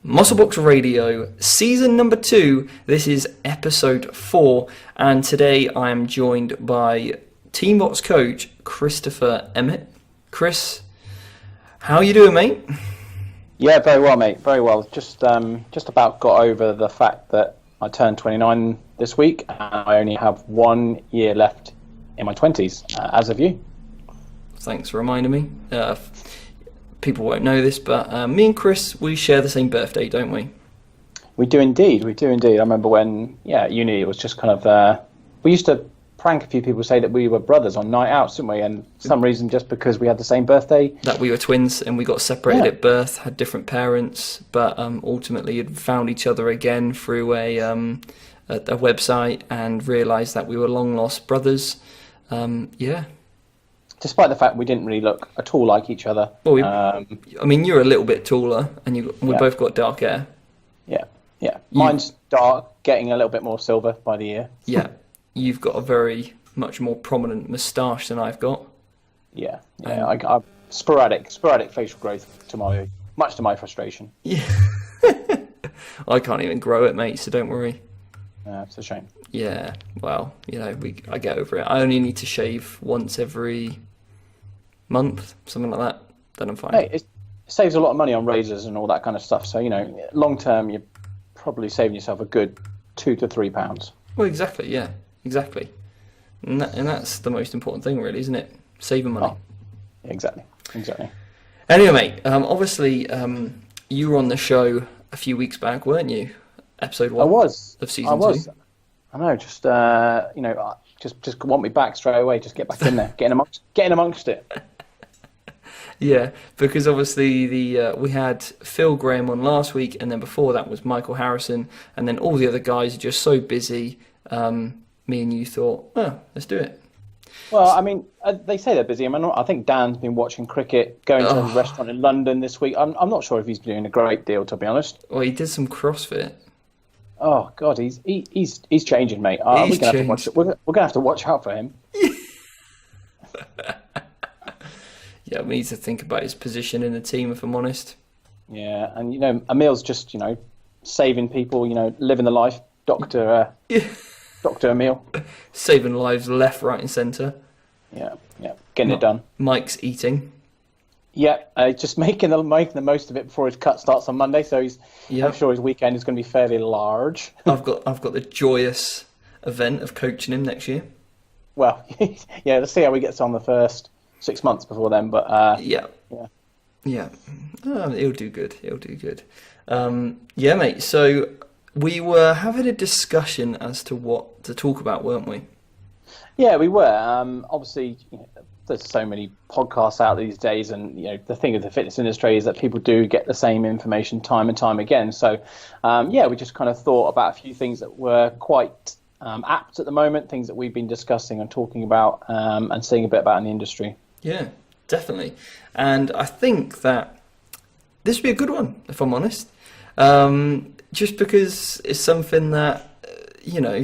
Musclebox Radio, season number 2. This is episode 4, and today I am joined by Teambox coach Christopher Emmett. Chris, how are you doing, mate? Yeah, very well, mate. Very well. Just about got over the fact that I turned 29 this week, and I only have 1 year left in my 20s. As of you. Thanks for reminding me. People won't know this, but me and Chris, we share the same birthday, don't we? We do indeed. I remember when, at uni, it was just kind of... we used to prank a few people, say that we were brothers on night out, didn't we? And for some reason, just because we had the same birthday... That we were twins and we got separated at birth, had different parents, but ultimately had found each other again through a website and realised that we were long-lost brothers. Despite the fact we didn't really look at all like each other. Well, you're a little bit taller, and we both got dark hair. Yeah. Mine's dark, getting a little bit more silver by the year. Yeah, you've got a very much more prominent moustache than I've got. Yeah. I sporadic facial growth much to my frustration. Yeah, I can't even grow it, mate. So don't worry. It's a shame. Yeah, well, I get over it. I only need to shave once every month, something like that. Then I'm fine. Hey, it saves a lot of money on razors and all that kind of stuff. So long term, you're probably saving yourself a good £2 to £3. Well, exactly. Yeah, exactly. And that's the most important thing, really, isn't it? Saving money. Oh, exactly. Anyway, mate. Obviously, you were on the show a few weeks back, weren't you? Episode 1. I was. Of season 2. I know. Just just want me back straight away. Just get back in there, getting amongst it. Yeah, because obviously we had Phil Graham on last week, and then before that was Michael Harrison, and then all the other guys are just so busy. Me and you thought, let's do it. Well, they say they're busy. I think Dan's been watching cricket, going to a restaurant in London this week. I'm not sure if he's doing a great deal, to be honest. Well, he did some CrossFit. Oh God, he's changing, mate. We're gonna have to watch out for him. Yeah, we need to think about his position in the team, if I'm honest. Yeah, and Emil's just saving people, living the life, Doctor Emil, saving lives left, right, and centre. Yeah, getting it done. Mike's eating. Yeah, just making the most of it before his cut starts on Monday. So I'm sure his weekend is going to be fairly large. I've got the joyous event of coaching him next year. Well, yeah, let's see how he gets on the first 6 months before then. But yeah. He'll do good. Yeah, mate. So we were having a discussion as to what to talk about, weren't we? Yeah, we were. Obviously, there's so many podcasts out these days, and the thing of the fitness industry is that people do get the same information time and time again. So, we just kind of thought about a few things that were quite apt at the moment, things that we've been discussing and talking about, and seeing a bit about in the industry. Yeah, definitely. And I think that this would be a good one, if I'm honest. Just because it's something that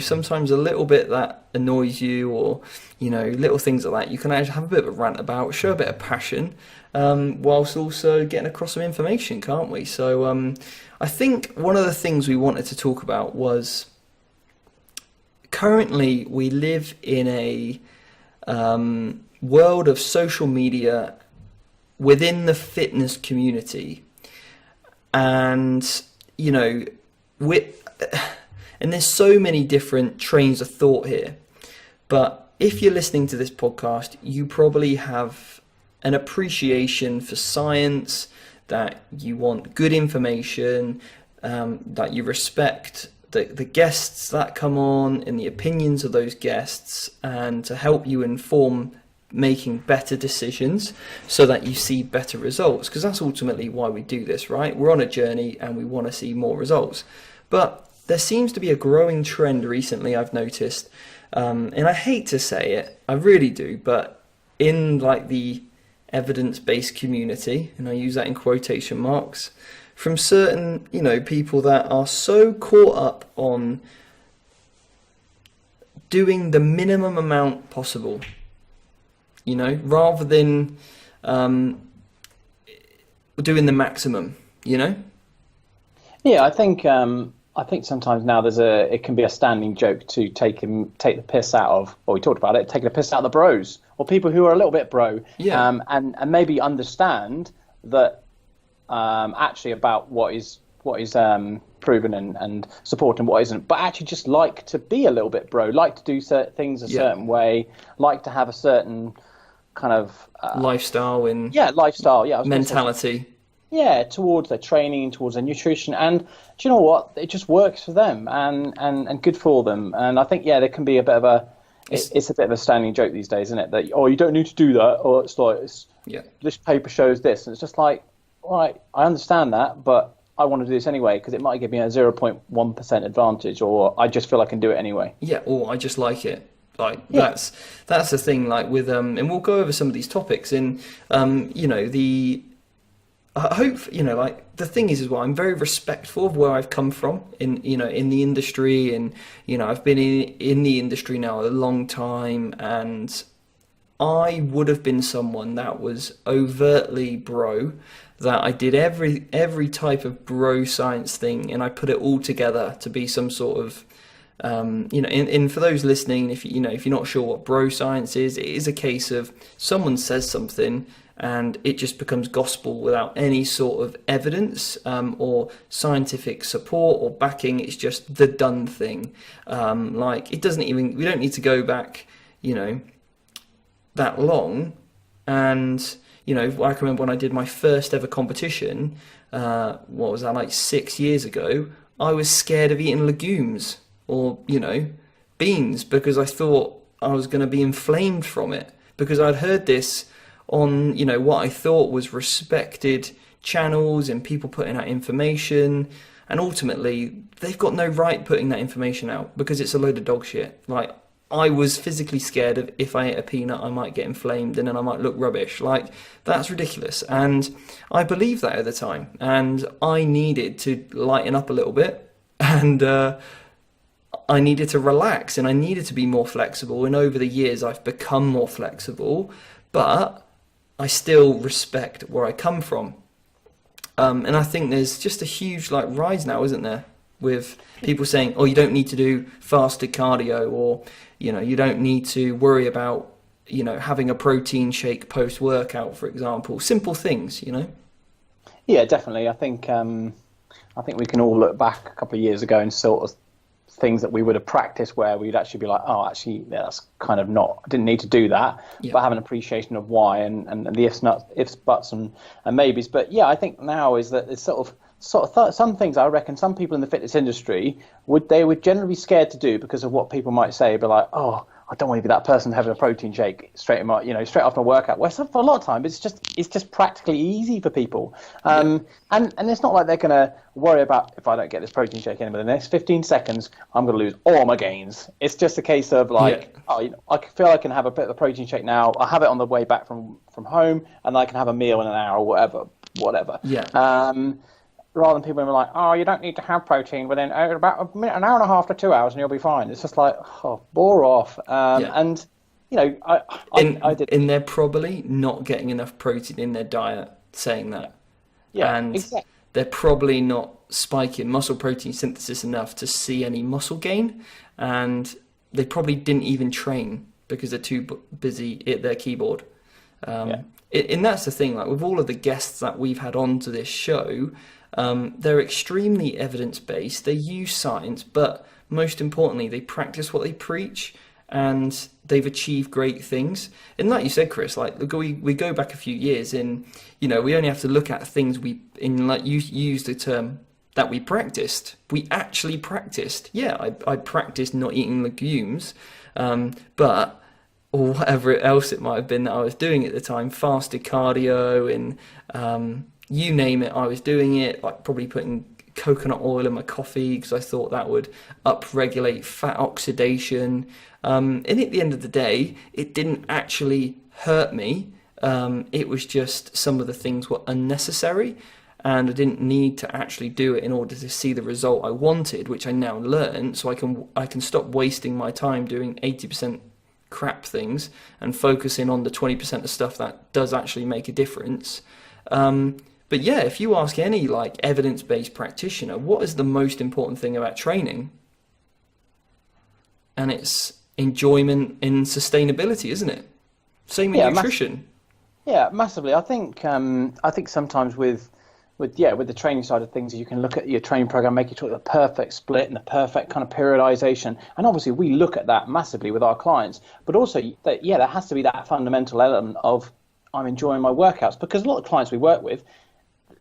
sometimes a little bit that annoys you, or little things like that, you can actually have a bit of a rant about, show a bit of passion, whilst also getting across some information, can't we? So I think one of the things we wanted to talk about was, currently we live in a world of social media within the fitness community, and and there's so many different trains of thought here. But if you're listening to this podcast, you probably have an appreciation for science, that you want good information, that you respect the guests that come on and the opinions of those guests, and to help you inform making better decisions so that you see better results. Because that's ultimately why we do this, right? We're on a journey and we want to see more results. But there seems to be a growing trend recently, I've noticed, and I hate to say it, I really do, but in like the evidence-based community, and I use that in quotation marks, from certain, people that are so caught up on doing the minimum amount possible, rather than doing the maximum, Yeah, I think sometimes now it can be a standing joke to take the piss out of, well, we talked about it, taking the piss out of the bros or people who are a little bit bro, and maybe understand that actually about what is proven and supported and what isn't, but actually just like to be a little bit bro, like to do certain things a certain way, like to have a certain kind of lifestyle mentality. Yeah, towards their training, towards their nutrition, and do you know what? It just works for them and good for them. And I think there can be a bit of it's a bit of a standing joke these days, isn't it? That you don't need to do that, or it's like this paper shows this, and it's just like, all right, I understand that, but I want to do this anyway because it might give me a 0.1% advantage, or I just feel I can do it anyway. Yeah, or I just like it. That's the thing. Like with and we'll go over some of these topics in I hope, the thing is well, I'm very respectful of where I've come from in the industry, and, I've been in the industry now a long time, and I would have been someone that was overtly bro, that I did every type of bro science thing, and I put it all together to be some sort of, and for those listening, if you're not sure what bro science is, it is a case of someone says something, and it just becomes gospel without any sort of evidence or scientific support or backing. It's just the done thing. We don't need to go back, that long. And, I can remember when I did my first ever competition, what was that, like 6 years ago, I was scared of eating legumes or, beans, because I thought I was going to be inflamed from it, because I'd heard this on, what I thought was respected channels and people putting out information, and ultimately they've got no right putting that information out because it's a load of dog shit. Like, I was physically scared of if I ate a peanut I might get inflamed and then I might look rubbish. Like, that's ridiculous, and I believed that at the time, and I needed to lighten up a little bit, and I needed to relax, and I needed to be more flexible, and over the years I've become more flexible, but I still respect where I come from. And I think there's just a huge rise now, isn't there, with people saying, oh, you don't need to do fasted cardio, or, you don't need to worry about, having a protein shake post-workout, for example. Simple things, Yeah, definitely. I think we can all look back a couple of years ago and sort of things that we would have practiced where we'd actually be like, oh, actually, that's kind of not, I didn't need to do that, but have an appreciation of why and the ifs, buts, and maybes. But yeah, I think now is that it's sort of some things I reckon some people in the fitness industry would generally be scared to do because of what people might say, but like, oh, I don't want to be that person having a protein shake straight after a workout. Well, for a lot of time, it's just practically easy for people. And it's not like they're going to worry about, if I don't get this protein shake in the next 15 seconds, I'm going to lose all my gains. It's just a case of I feel I can have a bit of a protein shake now. I'll have it on the way back from home, and I can have a meal in an hour or whatever. Yeah. Rather than people being like, oh, you don't need to have protein within about an hour and a half to 2 hours and you'll be fine. It's just like, oh, bore off. And, I did. And they're probably not getting enough protein in their diet saying that. Yeah, and exactly. They're probably not spiking muscle protein synthesis enough to see any muscle gain. And they probably didn't even train because they're too busy at their keyboard. And that's the thing, with all of the guests that we've had onto this show, they're extremely evidence-based. They use science, but most importantly, they practice what they preach, and they've achieved great things. And like you said, Chris, we go back a few years, and we only have to look at things you used the term that we practiced. We actually practiced. Yeah, I practiced not eating legumes, but or whatever else it might have been that I was doing at the time, fasted cardio and you name it, I was doing it, probably putting coconut oil in my coffee because I thought that would upregulate fat oxidation. And at the end of the day, it didn't actually hurt me. It was just some of the things were unnecessary, and I didn't need to actually do it in order to see the result I wanted, which I now learn. So I can stop wasting my time doing 80% crap things and focusing on the 20% of stuff that does actually make a difference. But yeah, if you ask any like evidence-based practitioner, what is the most important thing about training? And it's enjoyment and sustainability, isn't it? Same with nutrition. Yeah, massively. I think sometimes with the training side of things, you can look at your training program, make it the perfect split and the perfect kind of periodization. And obviously we look at that massively with our clients, but also there has to be that fundamental element of I'm enjoying my workouts, because a lot of clients we work with,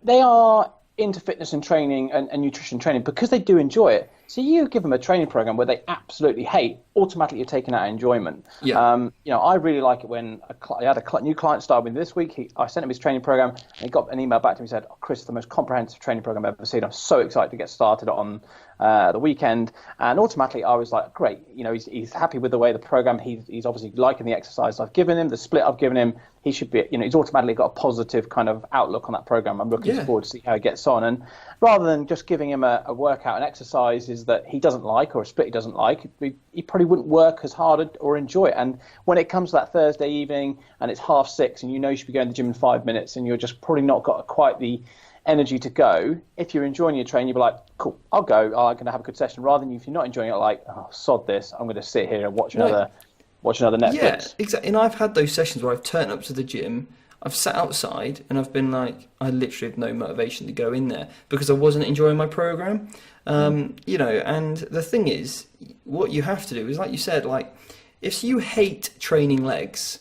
they are into fitness and training and nutrition training because they do enjoy it. So you give them a training program where they absolutely hate, automatically you're taking out enjoyment. Yeah. I really like it when I had a new client start with me this week. I sent him his training program and he got an email back to me and said, oh, Chris, it's the most comprehensive training program I've ever seen. I'm so excited to get started on the weekend. And automatically I was like, great. He's happy with the way the program, he's obviously liking the exercise I've given him, the split I've given him. He should be, he's automatically got a positive kind of outlook on that program. I'm looking forward to see how he gets on. And rather than just giving him a workout and exercises that he doesn't like or a split he doesn't like, he probably wouldn't work as hard or enjoy it. And when it comes to that Thursday evening and it's 6:30 and you should be going to the gym in 5 minutes and you're just probably not got quite the energy to go, if you're enjoying your training, you'll be like, cool, I'll go, I'm going to have a good session, rather than if you're not enjoying it, like, oh, sod this, I'm going to sit here and watch another Netflix. Yeah, exactly. And I've had those sessions where I've turned up to the gym, I've sat outside and I've been like, I literally had no motivation to go in there because I wasn't enjoying my program. And the thing is, what you have to do is, like you said, like, if you hate training legs,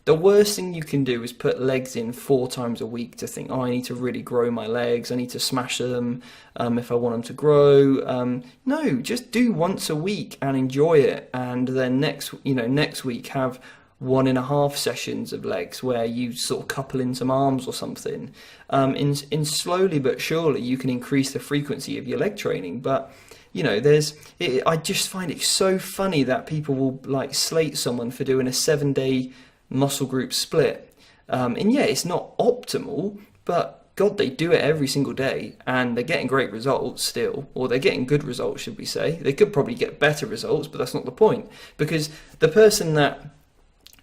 the worst thing you can do is put legs in 4 times a week to think, I need to really grow my legs, I need to smash them if I want them to grow. No, just do once a week and enjoy it. And then next week have 1.5 sessions of legs where you sort of couple in some arms or something. In slowly but surely you can increase the frequency of your leg training. But I just find it so funny that people will like slate someone for doing a 7-day muscle group split. It's not optimal, but God, they do it every single day and they're getting great results still, or they're getting good results, should we say. They could probably get better results, but that's not the point, because the person that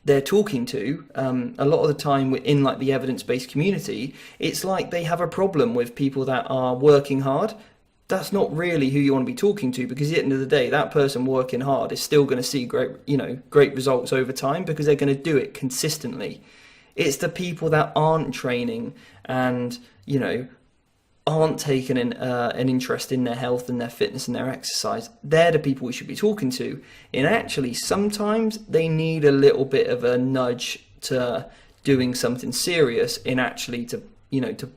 they're talking to, a lot of the time in like the evidence-based community, it's like they have a problem with people that are working hard. That's not really who you want to be talking to, because at the end of the day, that person working hard is still going to see great results over time because they're going to do it consistently. It's the people that aren't training and, aren't taking an interest in their health and their fitness and their exercise. They're the people we should be talking to. And actually, sometimes they need a little bit of a nudge to doing something serious in actually to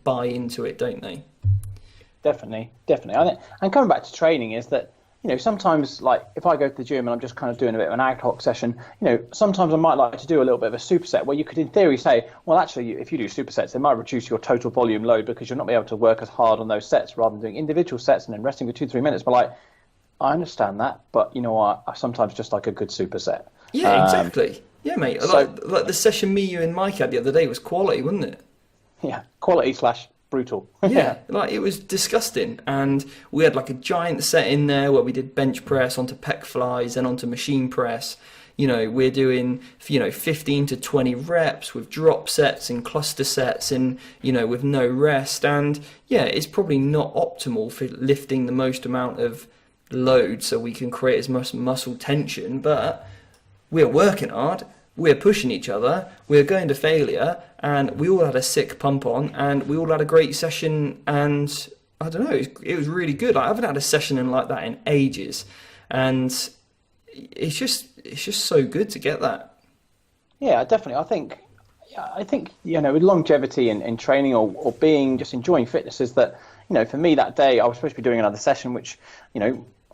buy into it, don't they? Definitely. And coming back to training is that, sometimes, like, if I go to the gym and I'm just kind of doing a bit of an ad hoc session, sometimes I might like to do a little bit of a superset where you could, in theory, say, well, actually, if you do supersets, it might reduce your total volume load because you'll not be able to work as hard on those sets rather than doing individual sets and then resting for 2-3 minutes. But, like, I understand that, but you know what? I sometimes just like a good superset. Yeah, exactly. Yeah, mate. So, like the session me, you, and Mike had the other day was quality, wasn't it? Yeah, quality / brutal. Yeah, like it was disgusting. And we had like a giant set in there where we did bench press onto pec flies and onto machine press. We're doing 15 to 20 reps with drop sets and cluster sets and with no rest. And yeah, it's probably not optimal for lifting the most amount of load so we can create as much muscle tension, but we're working hard, we're pushing each other, we're going to failure, and we all had a sick pump on, and we all had a great session, and I don't know, it was really good. I haven't had a session like that in ages, and it's just so good to get that. Yeah, definitely. I think with longevity in training or being just enjoying fitness is that, for me that day I was supposed to be doing another session, which,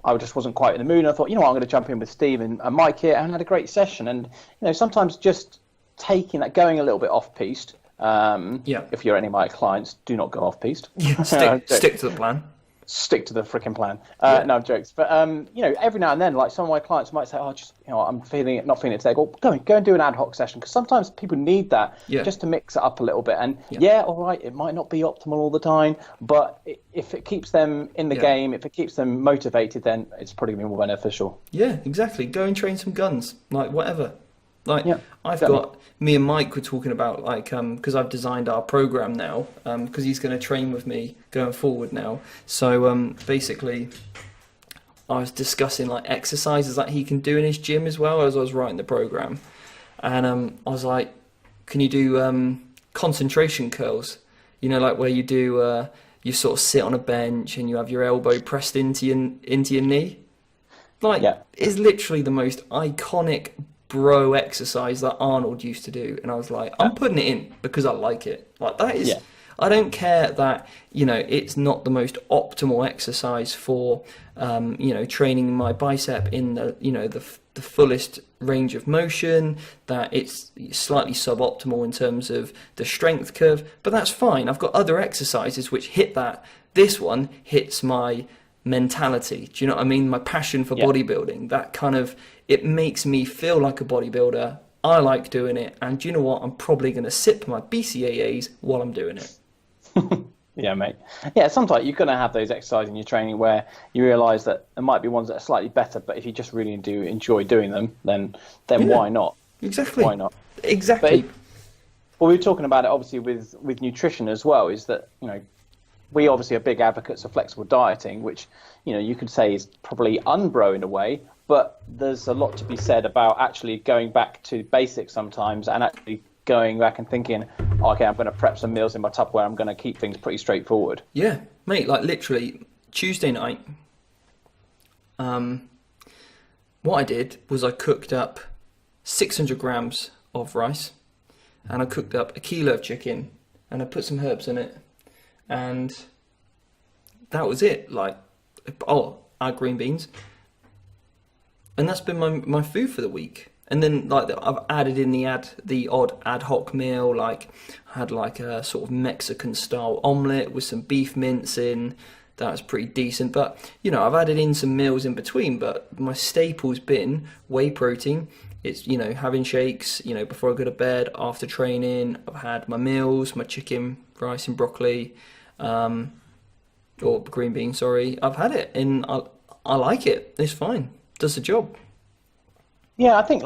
I just wasn't quite in the mood, and I thought, I'm going to jump in with Steve and Mike here, and had a great session. And sometimes just taking that, going a little bit off piste. If you're any of my clients, do not go off piste. Yeah, stick to the plan. stick to the freaking plan. Yeah. No, jokes. But every now and then, like some of my clients might say, "Oh, just I'm not feeling it today." Well, go and do an ad hoc session, because sometimes people need that just to mix it up a little bit. And all right, it might not be optimal all the time, but if it keeps them in the game, if it keeps them motivated, then it's probably going to be more beneficial. Yeah, exactly. Go and train some guns, like whatever. Like me and Mike were talking about, like, because I've designed our program now, because he's going to train with me going forward now. So basically, I was discussing like exercises that he can do in his gym as well as I was writing the program, and I was like, can you do concentration curls? You know, like where you do you sort of sit on a bench and you have your elbow pressed into your knee. Like, it's literally the most iconic bro exercise that Arnold used to do, and I was like, I'm putting it in because I like it. Like, that is, I don't care that it's not the most optimal exercise for training my bicep in the fullest range of motion, that it's slightly suboptimal in terms of the strength curve, but that's fine. I've got other exercises which hit that. This one hits my mentality. Do you know what I mean? My passion for bodybuilding. That kind of, it makes me feel like a bodybuilder. I like doing it, and do you know what? I'm probably going to sip my BCAAs while I'm doing it. Yeah, mate. Yeah, sometimes you're going to have those exercises in your training where you realise that there might be ones that are slightly better, but if you just really do enjoy doing them, then why not? Exactly. Why not? Exactly. Well, we were talking about it obviously with nutrition as well, is that, we obviously are big advocates of flexible dieting, which, you could say is probably unbro in a way, but there's a lot to be said about actually going back to basics sometimes, and actually going back and thinking, okay, I'm going to prep some meals in my Tupperware, I'm going to keep things pretty straightforward. Yeah, mate, like literally Tuesday night, what I did was I cooked up 600 grams of rice, and I cooked up a kilo of chicken, and I put some herbs in it, and that was it. Like, I had green beans, and that's been my food for the week. And then, like, I've added in the odd ad hoc meal, like I had like a sort of Mexican style omelette with some beef mince in. That was pretty decent. But I've added in some meals in between. But my staple's been whey protein. It's having shakes before I go to bed, after training. I've had my meals, my chicken, rice and broccoli, or green beans. Sorry, I've had it, and I like it. It's fine. Does the job. Yeah, I think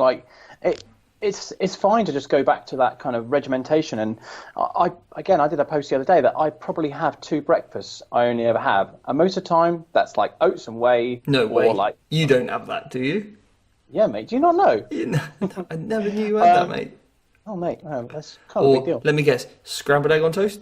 it's fine to just go back to that kind of regimentation. And I did a post the other day that I probably have 2 breakfasts I only ever have, and most of the time that's like oats and whey. No way. Or like, you don't have that, do you? Yeah, mate. Do you not know? I never knew you had that, mate. Oh, mate, that's kind of a big deal. Let me guess, scrambled egg on toast?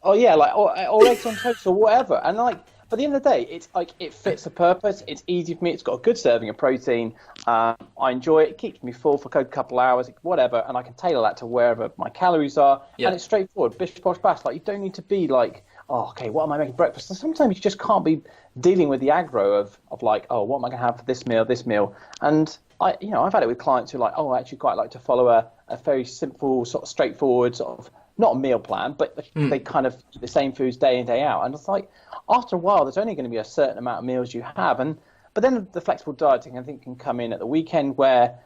Oh yeah, like or eggs on toast or whatever. And like, but at the end of the day, it's like it fits the purpose. It's easy for me. It's got a good serving of protein. I enjoy it. It keeps me full for a couple of hours, whatever, and I can tailor that to wherever my calories are. Yeah. And it's straightforward. Bish bosh bash. Like, you don't need to be like, oh, okay, what am I making breakfast? And sometimes you just can't be dealing with the aggro of like, oh, what am I going to have for this meal? And I've had it with clients who are like, oh, I actually quite like to follow a very simple, sort of straightforward sort of, not a meal plan, but they kind of eat the same foods day in, day out. And it's like, after a while, there's only going to be a certain amount of meals you have. But then the flexible dieting, I think, can come in at the weekend where,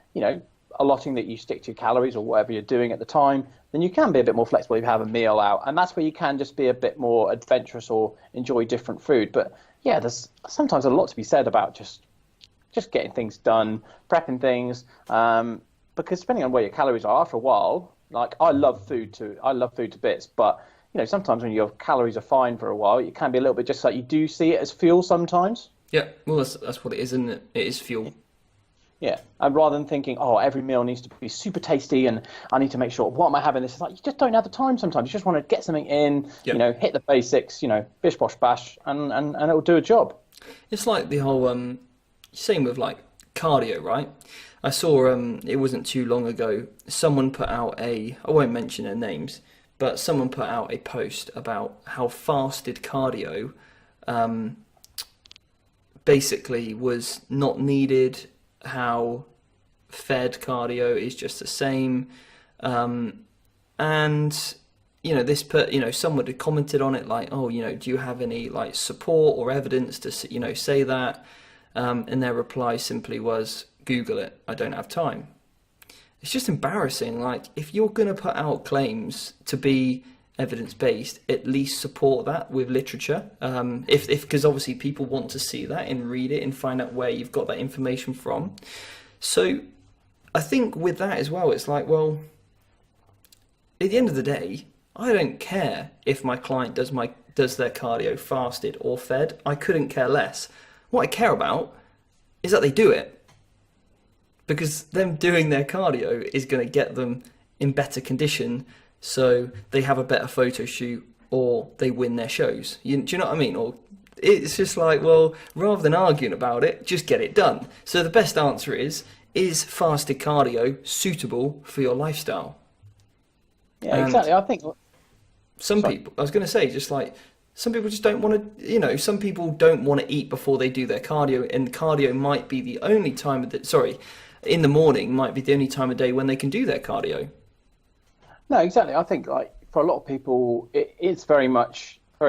allotting that you stick to your calories or whatever you're doing at the time, then you can be a bit more flexible if you have a meal out. And that's where you can just be a bit more adventurous or enjoy different food. But yeah, there's sometimes a lot to be said about just getting things done, prepping things, because depending on where your calories are, after a while, like, I love food to bits, but sometimes when your calories are fine for a while, it can be a little bit just like you do see it as fuel sometimes. Yeah, well, that's what it is, isn't it? It is fuel. Yeah, and rather than thinking, oh, every meal needs to be super tasty and I need to make sure, what am I having? This is like, you just don't have the time sometimes. You just want to get something in, hit the basics, bish bosh bash, and it'll do a job. It's like the whole same with like cardio, right? I saw it wasn't too long ago, someone put out I won't mention their names, but someone put out a post about how fasted cardio basically was not needed, how fed cardio is just the same, and someone had commented on it like, oh, do you have any like support or evidence to, say that? And their reply simply was, Google it. I don't have time. It's just embarrassing. Like, if you're going to put out claims to be evidence-based, at least support that with literature. Because obviously people want to see that and read it and find out where you've got that information from. So I think with that as well, it's like, well, at the end of the day, I don't care if my client does their cardio fasted or fed. I couldn't care less. What I care about is that they do it. Because them doing their cardio is going to get them in better condition, so they have a better photo shoot or they win their shows. Do you know what I mean? Or it's just like, well, rather than arguing about it, just get it done. So the best answer is fasted cardio suitable for your lifestyle? Yeah, exactly. I think people, I was going to say, just like, some people just don't want to, some people don't want to eat before they do their cardio, and cardio might be the only time in the morning might be the only time of day when they can do their cardio. No, exactly. I think like for a lot of people, it's very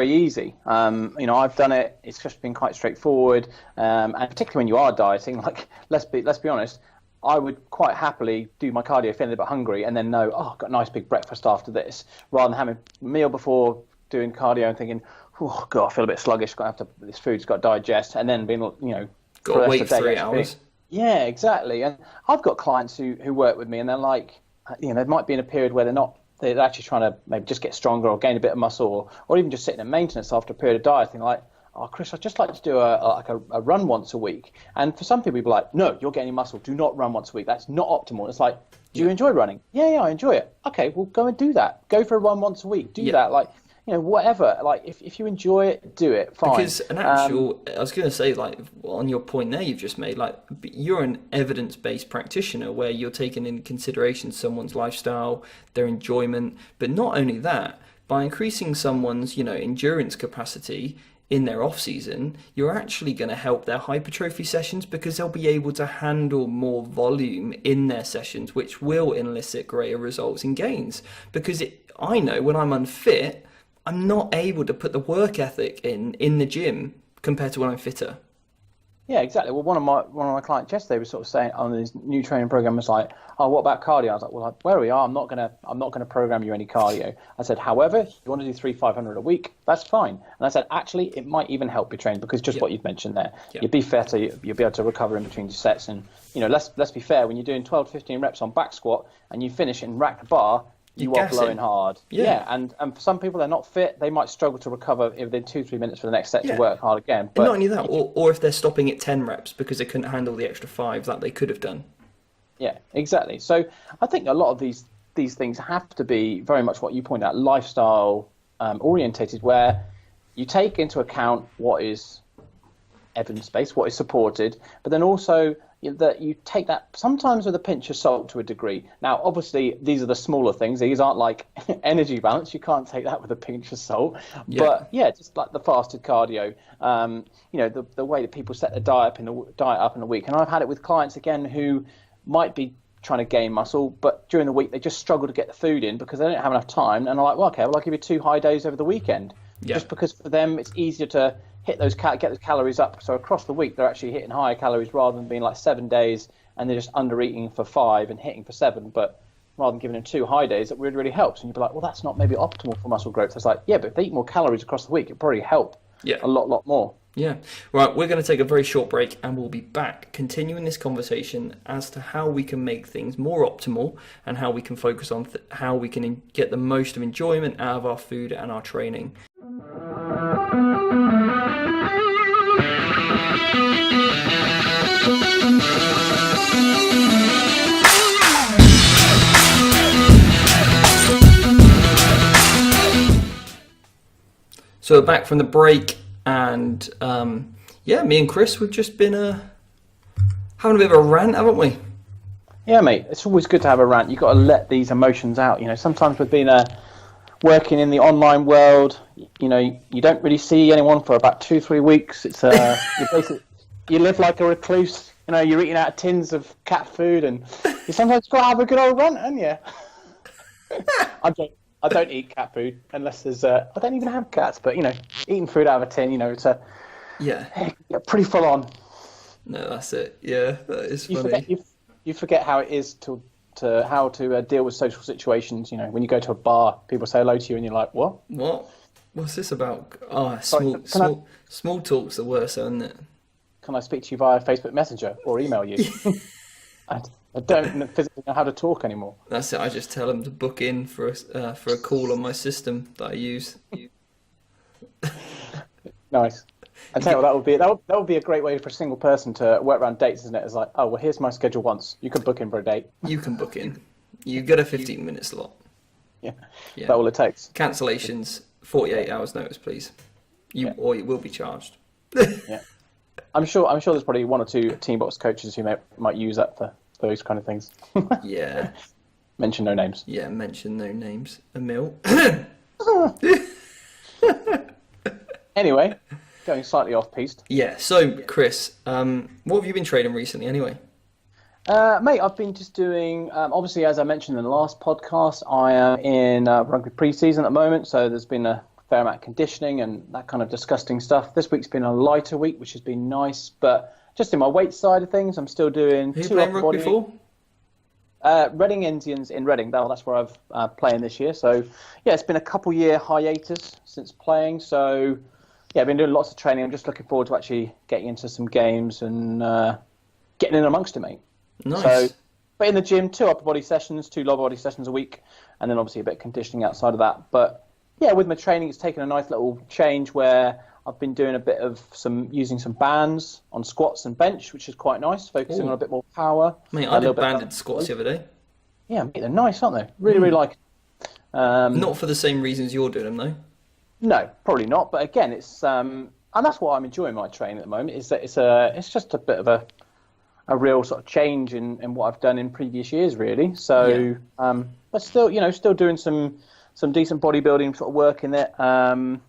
easy. I've done it. It's just been quite straightforward. And particularly when you are dieting, like let's be honest, I would quite happily do my cardio feeling a bit hungry and then know, I've got a nice big breakfast after this, rather than having a meal before doing cardio and thinking, oh God, I feel a bit sluggish. This food's got to digest, and then being, got to wait 3 hours. Yeah, exactly. And I've got clients who work with me, and they're like, they might be in a period where they're actually trying to maybe just get stronger or gain a bit of muscle, or even just sitting in maintenance after a period of dieting. Like, oh, Chris, I'd just like to do a run once a week. And for some people, be like, no, you're gaining muscle. Do not run once a week. That's not optimal. It's like, do you enjoy running? Yeah, I enjoy it. Okay, well, go and do that. Go for a run once a week. Do that. Like, whatever. Like, if you enjoy it, do it. Fine. Because I was going to say, like, on your point there you've just made, like, you're an evidence-based practitioner where you're taking into consideration someone's lifestyle, their enjoyment, but not only that, by increasing someone's, endurance capacity in their off season, you're actually going to help their hypertrophy sessions, because they'll be able to handle more volume in their sessions, which will elicit greater results and gains. Because I know when I'm unfit, I'm not able to put the work ethic in the gym compared to when I'm fitter. Yeah, exactly. Well, one of my clients yesterday was sort of saying on his new training program, was like, oh, what about cardio? I was like, well, where we are, I'm not gonna program you any cardio. I said, however, if you want to do 300-500 a week, that's fine. And I said, actually, it might even help your training, because just what you've mentioned there, you'll be fitter, you'll be able to recover in between your sets, and let's be fair, when you're doing 12-15 reps on back squat and you finish and rack the bar, you are blowing hard. Yeah. And for some people, they're not fit. They might struggle to recover within 2-3 minutes for the next set to work hard again. But and not only that, or if they're stopping at 10 reps because they couldn't handle the extra 5 that they could have done. Yeah, exactly. So I think a lot of these things have to be very much what you point out, lifestyle orientated, where you take into account what is evidence-based, what is supported, but then also that you take that sometimes with a pinch of salt to a degree. Now, obviously, these are the smaller things. These aren't like energy balance. You can't take that with a pinch of salt. Yeah. But yeah, just like the fasted cardio, the way that people set their diet up in a week. And I've had it with clients again who might be trying to gain muscle, but during the week they just struggle to get the food in because they don't have enough time. And I'm like, well, okay, well, I'll give you 2 high days over the weekend. Yeah. Just because for them it's easier to get those calories up. So across the week they're actually hitting higher calories rather than being like 7 days and they're just under eating for 5 and hitting for 7. But rather than giving them 2 high days, that really helps. And you'd be like, well, that's not maybe optimal for muscle growth. It's like, yeah, but if they eat more calories across the week, it'd probably help a lot more. Yeah. Right, we're going to take a very short break and we'll be back continuing this conversation as to how we can make things more optimal and how we can focus on how we can get the most of enjoyment out of our food and our training. So we're back from the break, and me and Chris, we've just been having a bit of a rant, haven't we? Yeah, mate. It's always good to have a rant. You've got to let these emotions out. Sometimes with being working in the online world, you don't really see anyone for about 2-3 weeks. It's you live like a recluse. You're eating out of tins of cat food, and you sometimes got to have a good old rant, haven't you? I don't eat cat food unless there's. I don't even have cats, but eating food out of a tin, it's Yeah. pretty full on. No, that's it. Yeah, that is funny. You forget how it is to how to deal with social situations. When you go to a bar, people say hello to you, and you're like, "What? What? What's this about? Oh, Sorry, small talk's the worst, isn't it? Can I speak to you via Facebook Messenger or email you?" I don't physically know how to talk anymore. That's it. I just tell them to book in for a call on my system that I use. Nice. I tell you what, that would be a great way for a single person to work around dates, isn't it? It's like, oh well, here's my schedule once. You can book in for a date. You can book in. You get a 15-minute slot. Yeah. That's all it takes. Cancellations, 48 hours notice, please. Or you will be charged. Yeah. I'm sure there's probably one or two team box coaches who might use that for those kind of things. Yeah. Mention no names. Yeah, mention no names. Emil. Anyway, going slightly off piste. Yeah. So, Chris, what have you been training recently, anyway? Mate, I've been just doing. Obviously, as I mentioned in the last podcast, I am in rugby pre-season at the moment, so there's been a fair amount of conditioning and that kind of disgusting stuff. This week's been a lighter week, which has been nice, but just in my weight side of things, I'm still doing. Who are you playing rugby for? Reading Indians in Reading. That's where I've playing this year. So yeah, it's been a couple-year hiatus since playing. So yeah, I've been doing lots of training. I'm just looking forward to actually getting into some games and getting in amongst it, mate. Nice. So, but in the gym, 2 upper body sessions, 2 lower body sessions a week, and then obviously a bit of conditioning outside of that. But yeah, with my training, it's taken a nice little change where I've been doing a bit of using some bands on squats and bench, which is quite nice, focusing on a bit more power. Mate, I did banded squats the other day. Yeah, mate, they're nice, aren't they? Really like it. Not for the same reasons you're doing them, though. No, probably not. But again, it's and that's what I'm enjoying my training at the moment. Is that it's just a bit of a real sort of change in what I've done in previous years, really. So, but still, still doing some decent bodybuilding sort of work in it. And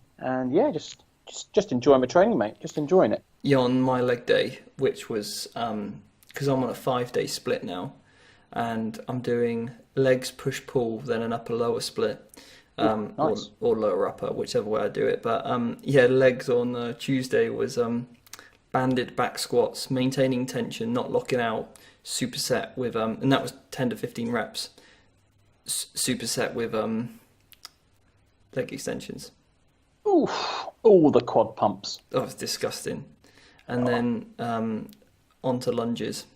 yeah, just enjoying my training, mate. Just enjoying it. Yeah, on my leg day, which was because I'm on a 5-day split now, and I'm doing legs push pull, then an upper lower split. Nice. or lower upper, whichever way I do it. But yeah, legs on Tuesday was banded back squats, maintaining tension, not locking out, superset with and that was 10 to 15 reps. Superset with leg extensions. Ooh, all the quad pumps. Oh, it's disgusting. And then onto lunges.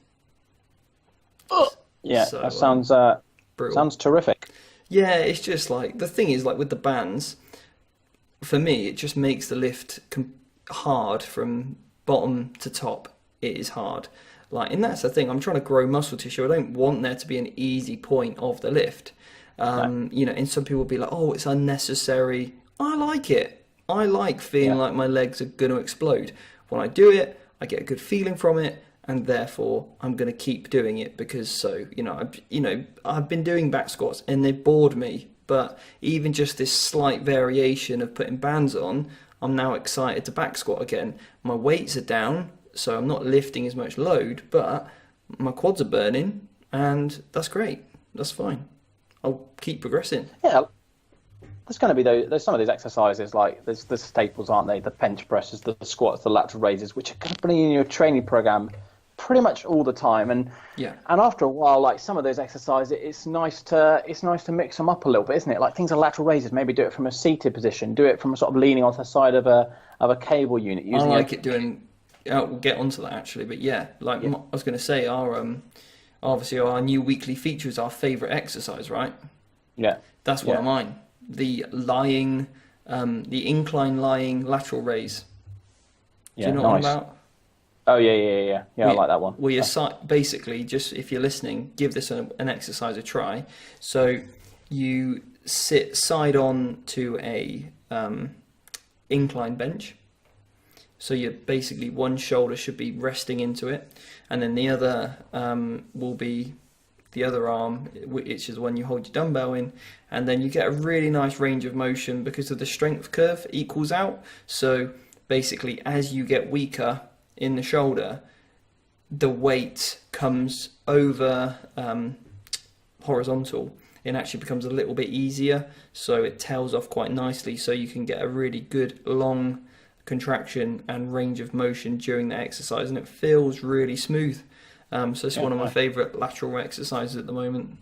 Yeah, So, that sounds brutal. sounds terrific. Yeah, it's just like, the thing is, like with the bands, for me, it just makes the lift hard from bottom to top. It is hard. Like, and that's the thing, I'm trying to grow muscle tissue. I don't want there to be an easy point of the lift. And some people will be like, oh, it's unnecessary. I like it. I like feeling like my legs are going to explode. When I do it, I get a good feeling from it, and therefore I'm going to keep doing it because I've been doing back squats and they bored me. But even just this slight variation of putting bands on, I'm now excited to back squat again. My weights are down, so I'm not lifting as much load, but my quads are burning, and that's great. That's fine. I'll keep progressing. Yeah, there's going to be there's some of these exercises, like there's the staples, aren't they? The bench presses, the squats, the lateral raises, which are going to be in your training program pretty much all the time. And after a while, like some of those exercises, it's nice to mix them up a little bit, isn't it? Like things like lateral raises, maybe do it from a seated position, do it from sort of leaning onto the side of a cable unit. I like it doing. We'll get onto that actually, but I was going to say, obviously our new weekly feature is our favourite exercise, right? Yeah, that's one of mine. The incline lying lateral raise. Do you know what I'm about? Oh yeah. I like that one. Well, basically, just if you're listening, give this an exercise a try. So you sit side on to a incline bench. So you're basically, one shoulder should be resting into it, and then the other will be the other arm, which is when you hold your dumbbell in, and then you get a really nice range of motion because of the strength curve equals out. So basically, as you get weaker in the shoulder, the weight comes over horizontal, it actually becomes a little bit easier, so it tails off quite nicely, so you can get a really good long contraction and range of motion during the exercise, and it feels really smooth. So it's one of my favourite lateral exercises at the moment.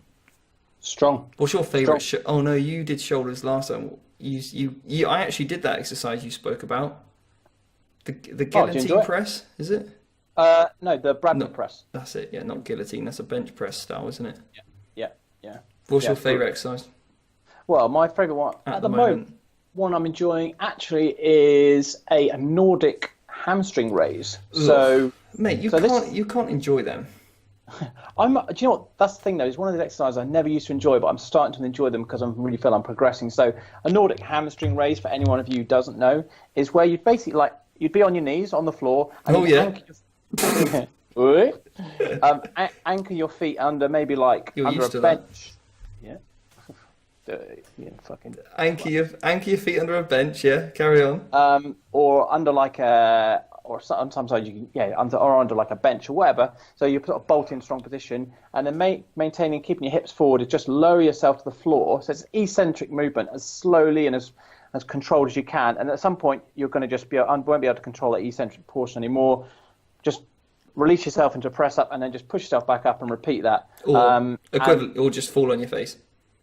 Strong. What's your favourite? Oh no, you did shoulders last time. I actually did that exercise you spoke about. The guillotine press, is it? No, the Bradley press. That's it. Yeah, not guillotine. That's a bench press style, isn't it? Yeah. What's your favourite exercise? Well, my favourite one at the moment, one I'm enjoying actually is a Nordic hamstring raise. So, mate, you can't enjoy them. Do you know what? That's the thing though. It's one of the exercises I never used to enjoy, but I'm starting to enjoy them because I really feel I'm progressing. So, a Nordic hamstring raise, for anyone of you who doesn't know, is where you'd basically you'd be on your knees on the floor. And anchor your feet under maybe under a bench. Fucking anchor your feet under a bench. Yeah, carry on. Or under or sometimes you can under like a bench or whatever. So you put a bolt in strong position, and then maintaining keeping your hips forward is just lower yourself to the floor. So it's eccentric movement as slowly and as controlled as you can. And at some point you're going to just won't be able to control that eccentric portion anymore. Just release yourself into a press up, and then just push yourself back up and repeat that. Or just fall on your face.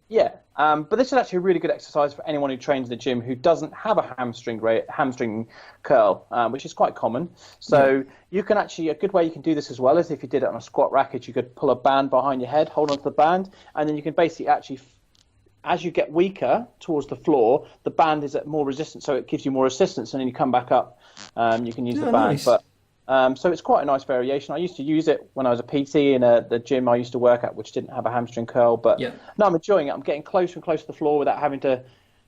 Yeah, but this is actually a really good exercise for anyone who trains in the gym who doesn't have a hamstring curl, which is quite common. So you can actually, a good way you can do this as well is if you did it on a squat racket, you could pull a band behind your head, hold onto the band, and then you can basically actually, as you get weaker towards the floor, the band is at more resistance, so it gives you more assistance, and then you come back up, you can use the band. Nice. But so it's quite a nice variation. I used to use it when I was a PT in the gym I used to work at, which didn't have a hamstring curl. But no, I'm enjoying it. I'm getting closer and closer to the floor without having to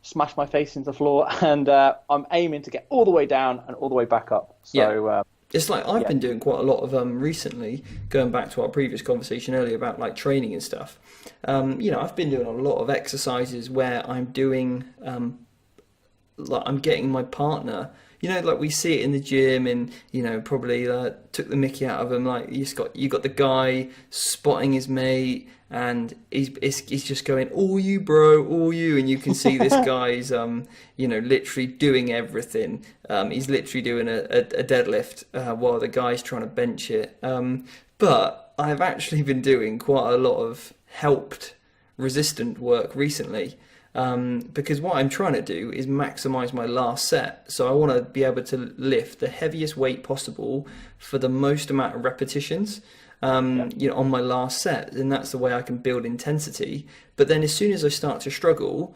smash my face into the floor. And I'm aiming to get all the way down and all the way back up. So it's like I've been doing quite a lot of recently, going back to our previous conversation earlier about like training and stuff. I've been doing a lot of exercises where I'm doing, I'm getting my partner. Like we see it in the gym, and probably took the mickey out of him. Like you got the guy spotting his mate, and he's just going, "All you, bro, all you," and you can see this guy's literally doing everything. He's literally doing a deadlift while the guy's trying to bench it. But I've actually been doing quite a lot of helped resistant work recently. Because what I'm trying to do is maximize my last set. So I want to be able to lift the heaviest weight possible for the most amount of repetitions, on my last set. And that's the way I can build intensity. But then as soon as I start to struggle,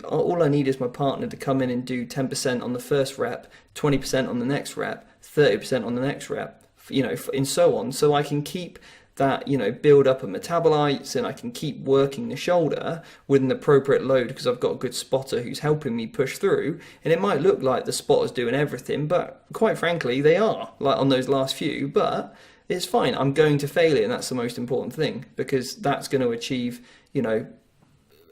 all I need is my partner to come in and do 10% on the first rep, 20% on the next rep, 30% on the next rep, and so on. So I can keep that, build up of metabolites, and I can keep working the shoulder with an appropriate load because I've got a good spotter who's helping me push through. And it might look like the spotter's doing everything, but quite frankly, they are, like on those last few, but it's fine. I'm going to fail it, and that's the most important thing because that's going to achieve,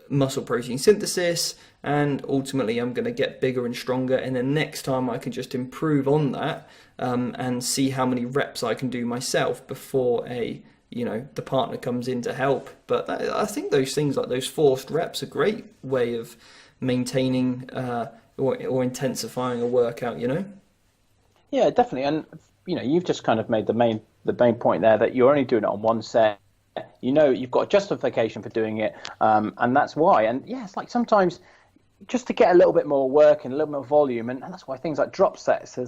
muscle protein synthesis, and ultimately I'm going to get bigger and stronger. And then next time I can just improve on that and see how many reps I can do myself before the partner comes in to help. But I think those things like those forced reps are a great way of maintaining or intensifying a workout, Yeah, definitely. And you've just kind of made the main point there that you're only doing it on one set. You've got justification for doing it, and that's why. And it's like sometimes just to get a little bit more work and a little more volume, and that's why things like drop sets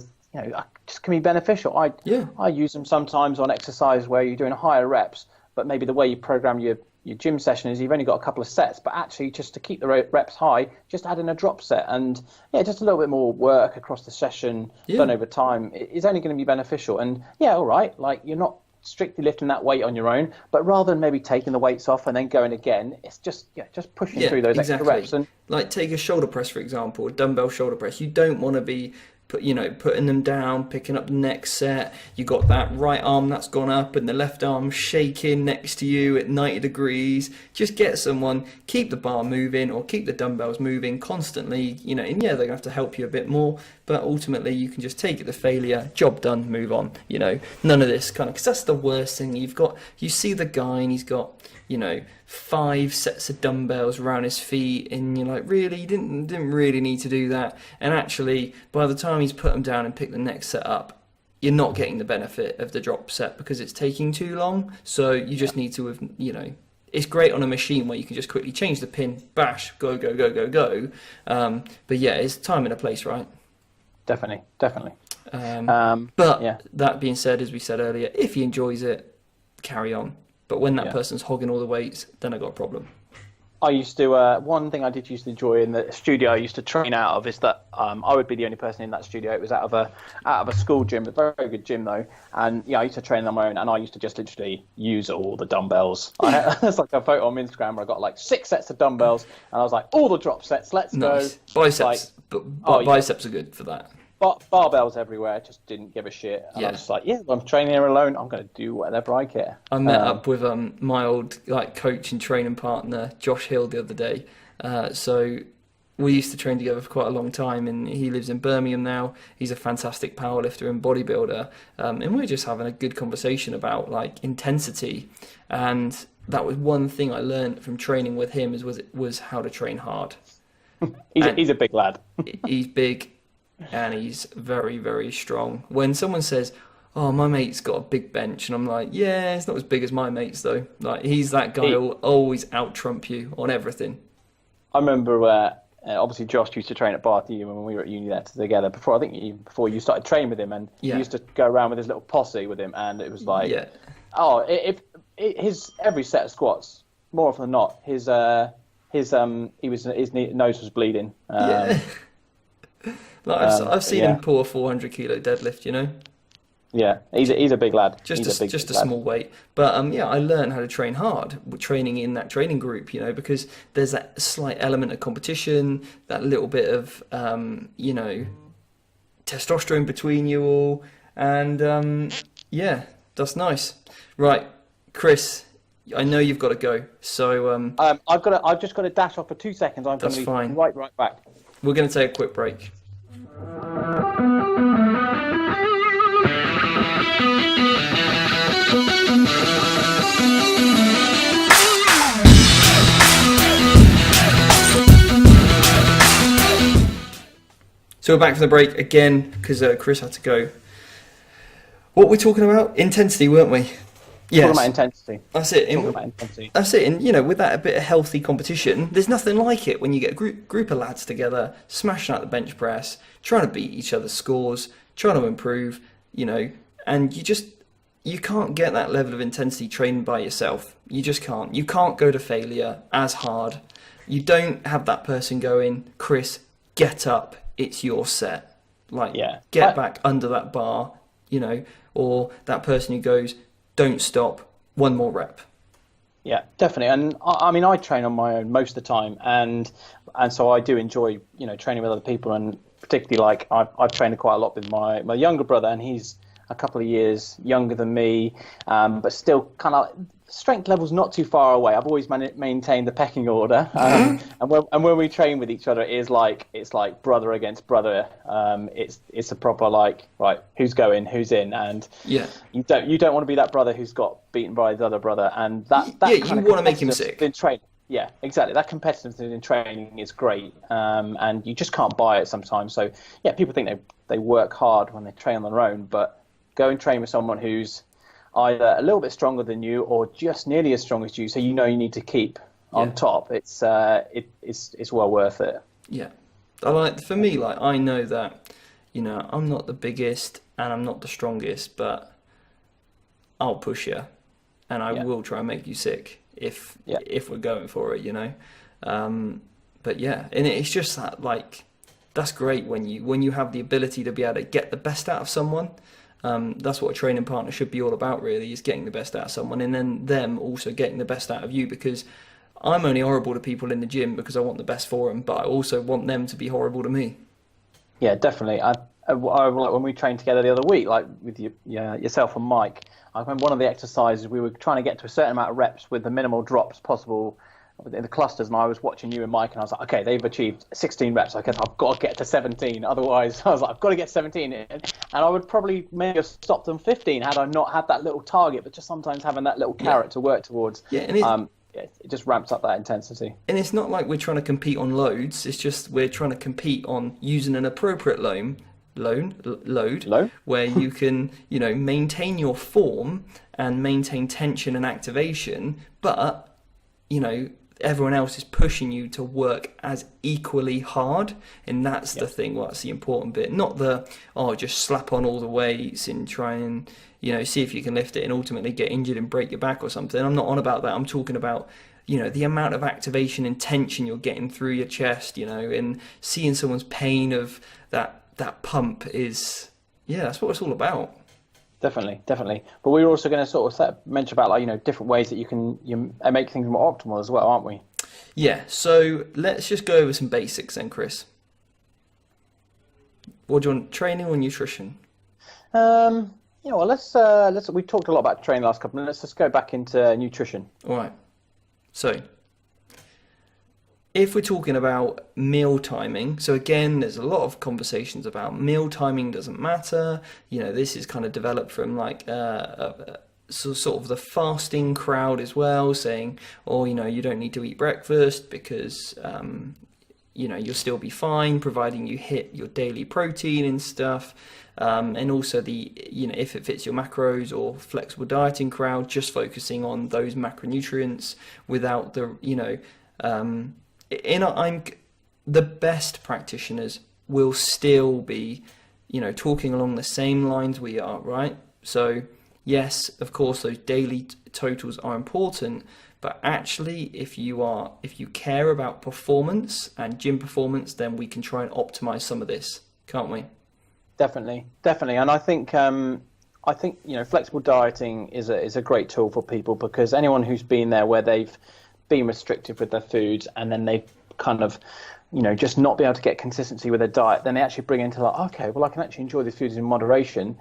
just can be beneficial. I use them sometimes on exercise where you're doing higher reps, but maybe the way you program your gym session is you've only got a couple of sets, but actually just to keep the reps high, just add in a drop set, and just a little bit more work across the session done over time is only going to be beneficial. And all right, like you're not strictly lifting that weight on your own, but rather than maybe taking the weights off and then going again, it's just pushing through those extra reps. And like take a shoulder press, for example, a dumbbell shoulder press. You don't want to be putting them down, picking up the next set. You got that right arm that's gone up and the left arm shaking next to you at 90 degrees. Just get someone, keep the bar moving or keep the dumbbells moving constantly, and yeah, they're gonna have to help you a bit more, but ultimately you can just take it to failure, job done, move on. None of this kind of, because that's the worst thing. You see the guy and he's got 5 sets of dumbbells around his feet, and you're like, really, you didn't really need to do that. And actually, by the time he's put them down and picked the next set up, you're not getting the benefit of the drop set because it's taking too long. So you just need to have, it's great on a machine where you can just quickly change the pin, bash, go, go, go, go, go. But yeah, it's time and a place, right? Definitely. But yeah. That being said, as we said earlier, if he enjoys it, carry on. But when that person's hogging all the weights, then I got a problem. I used to, one thing I did used to enjoy in the studio I used to train out of is that I would be the only person in that studio. It was out of a school gym, a very good gym though. And I used to train on my own, and I used to just literally use all the dumbbells. It's like a photo on Instagram where I got like 6 sets of dumbbells, and I was like, all the drop sets, let's go. Biceps, biceps are good for that. Barbells everywhere, just didn't give a shit. And I was just like, I'm training here alone, I'm going to do whatever I care. I met up with my old coach and training partner, Josh Hill, the other day. So we used to train together for quite a long time, and he lives in Birmingham now. He's a fantastic powerlifter and bodybuilder. And we were just having a good conversation about intensity. And that was one thing I learned from training with him was how to train hard. He's a big lad. He's big. And he's very, very strong. When someone says, oh, my mate's got a big bench, and I'm like, yeah, it's not as big as my mate's though. He's that guy who'll always out-trump you on everything. I remember obviously Josh used to train at Bath U when we were at uni there together, before you started training with him, and he used to go around with his little posse with him, and it was like, his every set of squats, more often than not, his nose was bleeding. I've seen him pull a 400 kilo deadlift, Yeah, he's a big lad. Just a small weight. But I learned how to train hard, training in that training group, because there's that slight element of competition, that little bit of, testosterone between you all. And that's nice. Right, Chris, I know you've got to go. So I've just got to dash off for 2 seconds. I'm going to be right back. We're going to take a quick break. So we're back from the break again because Chris had to go. What were we talking about? Intensity, weren't we? Yes. Talking about intensity. That's it. That's it. And, with that a bit of healthy competition, there's nothing like it when you get a group of lads together, smashing out the bench press, trying to beat each other's scores, trying to improve, and you can't get that level of intensity training by yourself. You just can't. You can't go to failure as hard. You don't have that person going, Chris, get up, it's your set. Get back under that bar, or that person who goes, don't stop, one more rep. Yeah, definitely. And I train on my own most of the time, and so I do enjoy training with other people, and particularly I've trained quite a lot with my younger brother, and he's a couple of years younger than me, but still kind of strength levels not too far away. I've always maintained the pecking order, and when we train with each other, it's like brother against brother. It's a proper right, who's going, who's in, and you don't want to be that brother who's got beaten by the other brother, and that you want to make him sick in training. Yeah, exactly. That competitiveness in training is great, and you just can't buy it sometimes. So people think they work hard when they train on their own, but go and train with someone who's either a little bit stronger than you or just nearly as strong as you, so you need to keep on top. It's well worth it. Yeah, for me, I know that I'm not the biggest and I'm not the strongest, but I'll push you, and I will try and make you sick if we're going for it, But and it's just that that's great when you have the ability to be able to get the best out of someone. That's what a training partner should be all about, really, is getting the best out of someone, and then them also getting the best out of you, because I'm only horrible to people in the gym because I want the best for them, but I also want them to be horrible to me. Yeah, definitely. like when we trained together the other week, like with yourself and Mike, I remember one of the exercises we were trying to get to a certain amount of reps with the minimal drops possible in the clusters, and I was watching you and Mike, and I was like, okay, they've achieved 16 reps. I guess I've got to get to 17. Otherwise, I was like, I've got to get 17. And I would probably maybe have stopped them 15 had I not had that little target. But just sometimes having that little carrot to work towards, it just ramps up that intensity. And it's not like we're trying to compete on loads. It's just we're trying to compete on using an appropriate load where you can, maintain your form and maintain tension and activation, but, everyone else is pushing you to work as equally hard, and that's the thing. That's the important bit, not just slap on all the weights and try and see if you can lift it and ultimately get injured and break your back or something. I'm not on about that. I'm talking about the amount of activation and tension you're getting through your chest, and seeing someone's pain of that pump is that's what it's all about. Definitely. But we're also going to sort of mention about different ways that you make things more optimal as well, aren't we? Yeah. So let's just go over some basics then, Chris. What do you want, training or nutrition? Well, let's. We talked a lot about training last couple of minutes. Let's go back into nutrition. All right. So, if we're talking about meal timing, so again, there's a lot of conversations about meal timing doesn't matter. This is kind of developed from sort of the fasting crowd as well, saying, you don't need to eat breakfast because, you'll still be fine providing you hit your daily protein and stuff. And also if it fits your macros or flexible dieting crowd, just focusing on those macronutrients without the best practitioners will still be, talking along the same lines we are, right? So yes, of course, those daily totals are important, but actually, if you care about performance and gym performance, then we can try and optimize some of this, can't we? Definitely, and I think flexible dieting is a great tool for people, because anyone who's been there where they've been restrictive with their foods and then they've kind of just not be able to get consistency with their diet, then they actually bring into okay, well, I can actually enjoy these foods in moderation.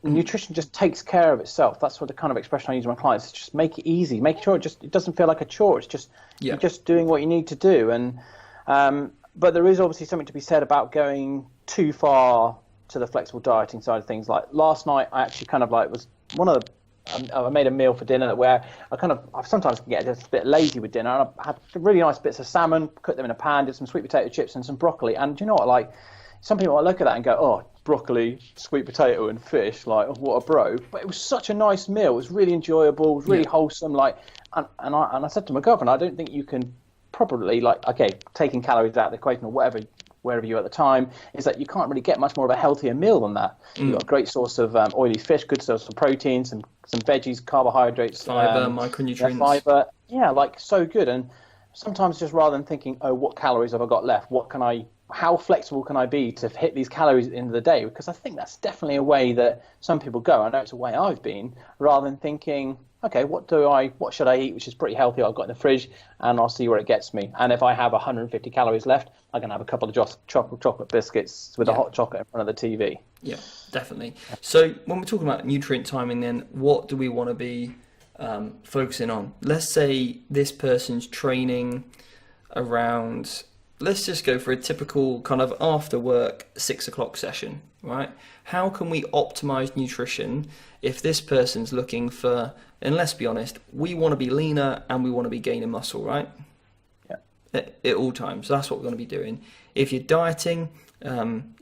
Nutrition just takes care of itself. That's what the kind of expression I use with my clients is, just make it easy, make sure it doesn't feel like a chore. It's just you're just doing what you need to do. And but there is obviously something to be said about going too far to the flexible dieting side of things. Like last night, I actually kind of was one of the I made a meal for dinner where I sometimes can get just a bit lazy with dinner. And I had really nice bits of salmon, cooked them in a pan, did some sweet potato chips and some broccoli. And do you know what? Some people might look at that and go, oh, broccoli, sweet potato and fish, what a bro. But it was such a nice meal. It was really enjoyable. It was really wholesome. And I said to my girlfriend, I don't think you can probably taking calories out of the equation or wherever you are at the time, is that you can't really get much more of a healthier meal than that. You've got a great source of oily fish, good source of protein, some veggies, carbohydrates, fiber, micronutrients. So good. And sometimes just rather than thinking, oh, what calories have I got left? How flexible can I be to hit these calories at the end of the day? Because I think that's definitely a way that some people go. I know it's a way I've been, rather than thinking, okay, what should I eat, which is pretty healthy, I've got in the fridge, and I'll see where it gets me. And if I have 150 calories left, I can have a couple of chocolate biscuits with a hot chocolate in front of the TV. Yeah, definitely. So when we're talking about nutrient timing, then what do we want to be focusing on? Let's say this person's training around, let's just go for a typical kind of after work 6 o'clock session, right? How can we optimize nutrition if this person's looking for, and let's be honest, we want to be leaner and we want to be gaining muscle, right? Yeah. At all times. So that's what we're going to be doing. If you're dieting, and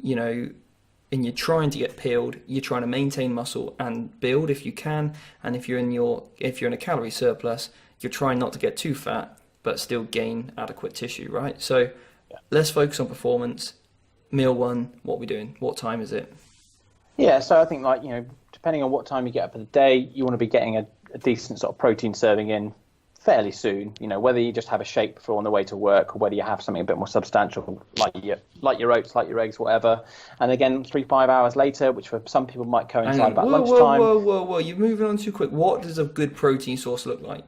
you're trying to get peeled, you're trying to maintain muscle and build if you can. And if you're in a calorie surplus, you're trying not to get too fat, but still gain adequate tissue, right? So let's focus on performance. Meal one, what are we doing? What time is it? Yeah, so I think depending on what time you get up in the day, you want to be getting a decent sort of protein serving in fairly soon. Whether you just have a shake before on the way to work, or whether you have something a bit more substantial, like your oats, like your eggs, whatever. And again, 3-5 hours later, which for some people might coincide about lunchtime. Whoa! You're moving on too quick. What does a good protein source look like?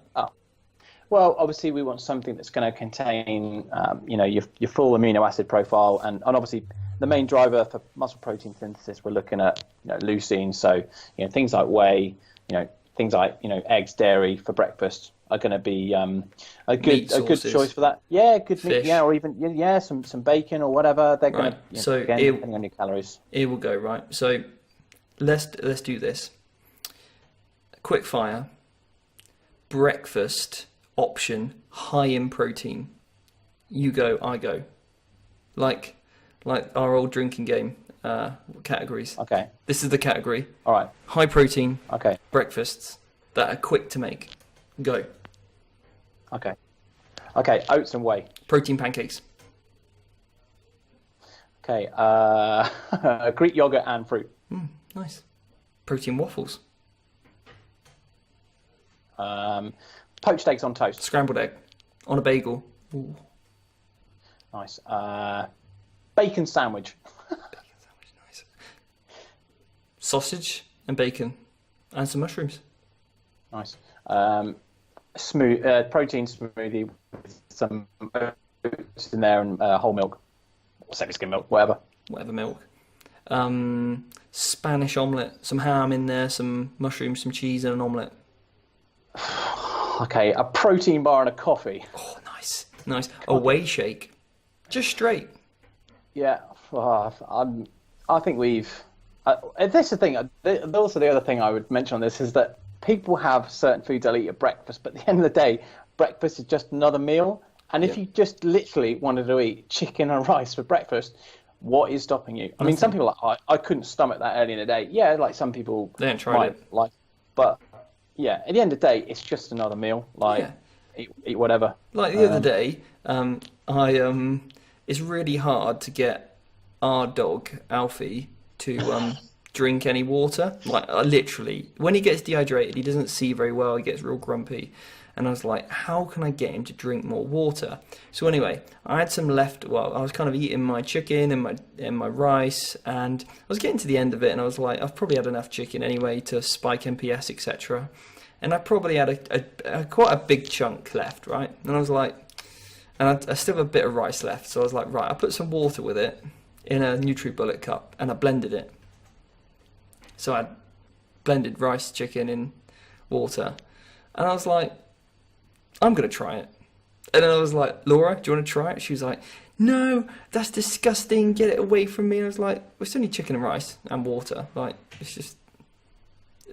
Well, obviously we want something that's going to contain, your full amino acid profile, and obviously the main driver for muscle protein synthesis, we're looking at leucine. So things like whey, things like eggs, dairy for breakfast are going to be a good choice for that. Yeah, good Fish. meat. Yeah, or even some bacon or whatever. They're going to so again, depending on your calories. Here we'll go. Right. So let's do this. Quick fire. Breakfast option high in protein. You go, I go. Like our old drinking game categories. Okay. This is the category. All right. High protein. Okay. Breakfasts that are quick to make. Go. Okay. Okay. Oats and whey. Protein pancakes. Okay. Greek yogurt and fruit. Nice. Protein waffles. Poached eggs on toast. Scrambled egg on a bagel. Ooh. Nice. Bacon sandwich. Bacon sandwich, nice. Sausage and bacon and some mushrooms. Nice. Protein smoothie with some oats in there and whole milk, or semi-skim milk, whatever. Whatever milk. Spanish omelette, some ham in there, some mushrooms, some cheese, and an omelette. Okay, a protein bar and a coffee. Oh, nice. A whey shake, just straight. Yeah, I think we've. This is the thing. Also, the other thing I would mention on this is that people have certain foods they'll eat at breakfast, but at the end of the day, breakfast is just another meal. And if you just literally wanted to eat chicken and rice for breakfast, what is stopping you? I mean, some people are like, I couldn't stomach that early in the day. Yeah, like some people they haven't tried it. Like, but yeah, at the end of the day, it's just another meal. Like, eat whatever. Like the other day, it's really hard to get our dog Alfie to drink any water. Like literally, when he gets dehydrated, he doesn't see very well. He gets real grumpy. And I was like, how can I get him to drink more water? So anyway, I had some left. Well, I was kind of eating my chicken and my rice, and I was getting to the end of it, and I was like, I've probably had enough chicken anyway to spike MPS, etc. And I probably had a quite a big chunk left, right? And I was like, and I still have a bit of rice left, so I was like, right, I put some water with it in a NutriBullet cup, and I blended it. So I blended rice, chicken in water, and I was like, I'm going to try it. And then I was like, Laura, do you want to try it? She was like, no, that's disgusting. Get it away from me. And I was like, well, it's only chicken and rice and water. Like, it's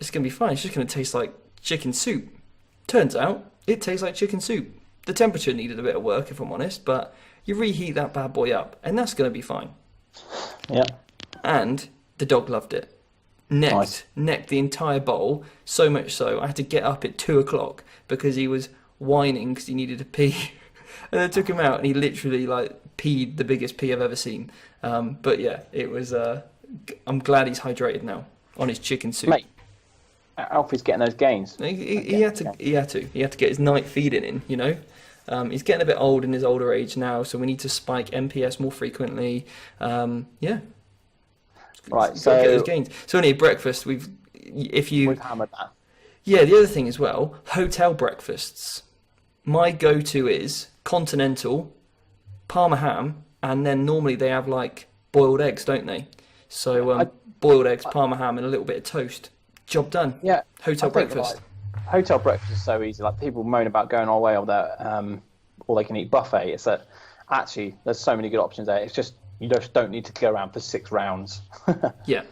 going to be fine. It's just going to taste like chicken soup. Turns out, it tastes like chicken soup. The temperature needed a bit of work, if I'm honest, but you reheat that bad boy up, and that's going to be fine. Yeah. And the dog loved it. Necked the entire bowl, so much so I had to get up at 2 o'clock because he was whining because he needed to pee. And I took him out and he literally peed the biggest pee I've ever seen. But yeah, it was I'm glad he's hydrated now on his chicken soup. Mate, Alfie's getting those gains. He had to get his night feeding in, you know. He's getting a bit old in his older age now, so we need to spike MPS more frequently. Right, so get those gains. So anyway, breakfast we've hammered that. Yeah, the other thing as well, hotel breakfasts. My go-to is continental, Parma ham, and then normally they have boiled eggs, don't they? So boiled eggs, Parma ham, and a little bit of toast. Job done. Yeah. Hotel breakfast. Hotel breakfast is so easy. Like people moan about going all the way on that all they can eat buffet. It's that actually there's so many good options there. It's just you just don't need to go around for 6 rounds. Yeah.